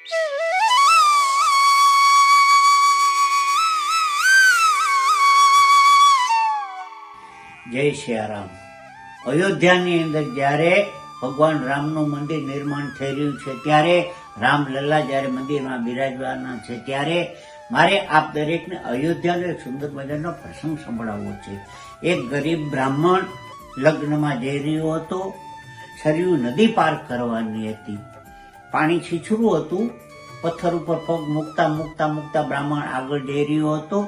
જય સિયારામ। અયોધ્યાની અંદર જ્યારે ભગવાન રામનું મંદિર નિર્માણ થઈ રહ્યું છે, ત્યારે રામલલ્લા જ્યારે મંદિરમાં બિરાજવાના છે, ત્યારે મારે આપ દરેકને અયોધ્યાનો એક સુંદર મજાનો પ્રસંગ સંભળાવવો છે। એક ગરીબ બ્રાહ્મણ લગ્નમાં જઈ રહ્યો હતો। સરયુ નદી પાર કરવાની હતી, પાણી છીછરું હતું। પથ્થર ઉપર પગ મૂકતા મૂકતા મૂકતા બ્રાહ્મણ આગળ જઈ રહ્યો હતો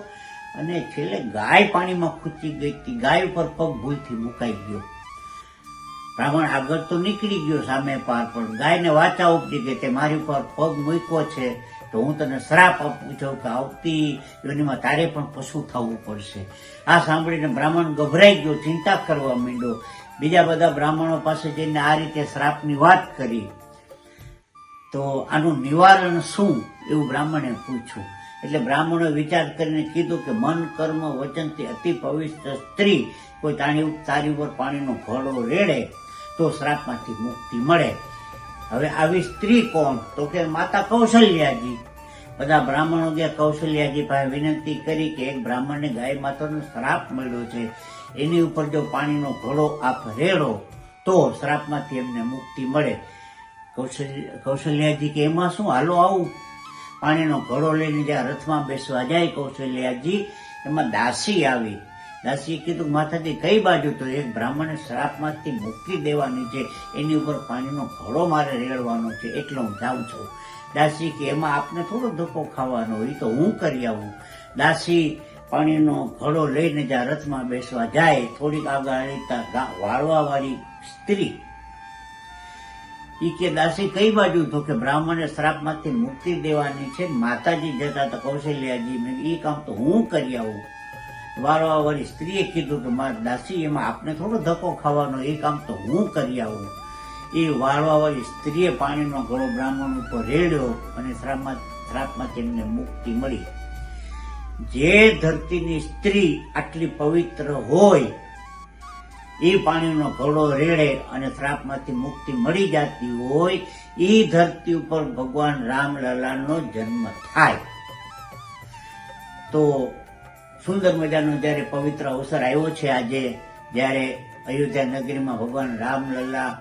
અને છેલ્લે ગાય પાણીમાં ખૂંચી ગઈ હતી। ગાય ઉપર પગ ભૂલથી મુકાઈ ગયો। બ્રાહ્મણ આગળ તો નીકળી ગયો સામે પાર, પણ ગાયને વાચા ઉપજી ગઈ કે મારી ઉપર પગ મૂક્યો છે તો હું તને શ્રાપ આપું છું કે આવતી યોનિમાં તારે પણ પશુ થવું પડશે। આ સાંભળીને બ્રાહ્મણ ગભરાઈ ગયો, ચિંતા કરવા માંડ્યો। બીજા બધા બ્રાહ્મણો પાસે જઈને આ રીતે શ્રાપની વાત કરી તો આનું નિવારણ શું એવું બ્રાહ્મણે પૂછ્યું। એટલે બ્રાહ્મણો વિચાર કરીને કીધું કે મન કર્મ વચનથી અતિ પવિત્ર સ્ત્રી કોઈ તારી ઉપર પાણીનો ઘડો રેડે તો શ્રાપમાંથી મુક્તિ મળે। હવે આવી સ્ત્રી કોણ? તો કે માતા કૌશલ્યાજી। બધા બ્રાહ્મણો ગયા કૌશલ્યાજી પાસે વિનંતી કરી કે એક બ્રાહ્મણને ગાય માતાનો શ્રાપ મળ્યો છે, એની ઉપર જો પાણીનો ઘડો આપ રેડો તો શ્રાપમાંથી એમને મુક્તિ મળે। કૌશલ્યાજી કે એમાં શું, હાલો આવું। પાણીનો ઘડો લઈને જ્યાં રથમાં બેસવા જાય કૌશલ્યાજી, એમાં દાસી આવી। દાસીએ કીધું માતાજી કઈ બાજુ? તો એક બ્રાહ્મણે શ્રાપમાંથી મુક્તિ દેવાની છે, એની ઉપર પાણીનો ઘડો મારે રેડવાનો છે, એટલે હું જાઉં છું। દાસી કે એમાં આપને થોડો ધક્કો ખાવાનો, એ તો હું કરી આવું। દાસી પાણીનો ઘડો લઈને જ્યાં રથમાં બેસવા જાય, થોડીક આગળ વાળવા વાળી સ્ત્રી ઈ કે દાસી કઈ બાજુ? તો કે બ્રાહ્મણે શ્રાપમાંથી મુક્તિ દેવાની છે, માતાજી જતા હતા કૌશલ્યાજી, એ કામ તો હું કરી આવું। વાળવા વાળી સ્ત્રીએ કીધું કે મારા દાસી એમાં આપને થોડો ધક્કો ખાવાનો, એ કામ તો હું કરી આવું। એ વાળવા વાળી સ્ત્રીએ પાણીનો ઘડો બ્રાહ્મણ ઉપર રેડ્યો અને શ્રાપમાંથી એમને મુક્તિ મળી। જે ધરતીની સ્ત્રી આટલી પવિત્ર હોય એ પાણીનો ઘડો રેડે અને શ્રાપમાંથી મુક્તિ મળી જતી હોય, એ ધરતી ઉપર ભગવાન રામલલ્લાનો જન્મ થાય। તો સુંદર મજાનો જયારે પવિત્ર અવસર આવ્યો છે આજે, જયારે અયોધ્યા નગરીમાં ભગવાન રામલલ્લા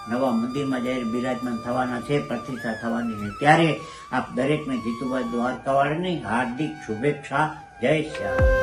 નવા મંદિરમાં જયારે બિરાજમાન થવાના છે, પ્રતિષ્ઠા થવાની છે, ત્યારે આપ દરેકને જીતુભાઈ દ્વારકાવાળાની હાર્દિક શુભેચ્છા। જય શ્રી રામ।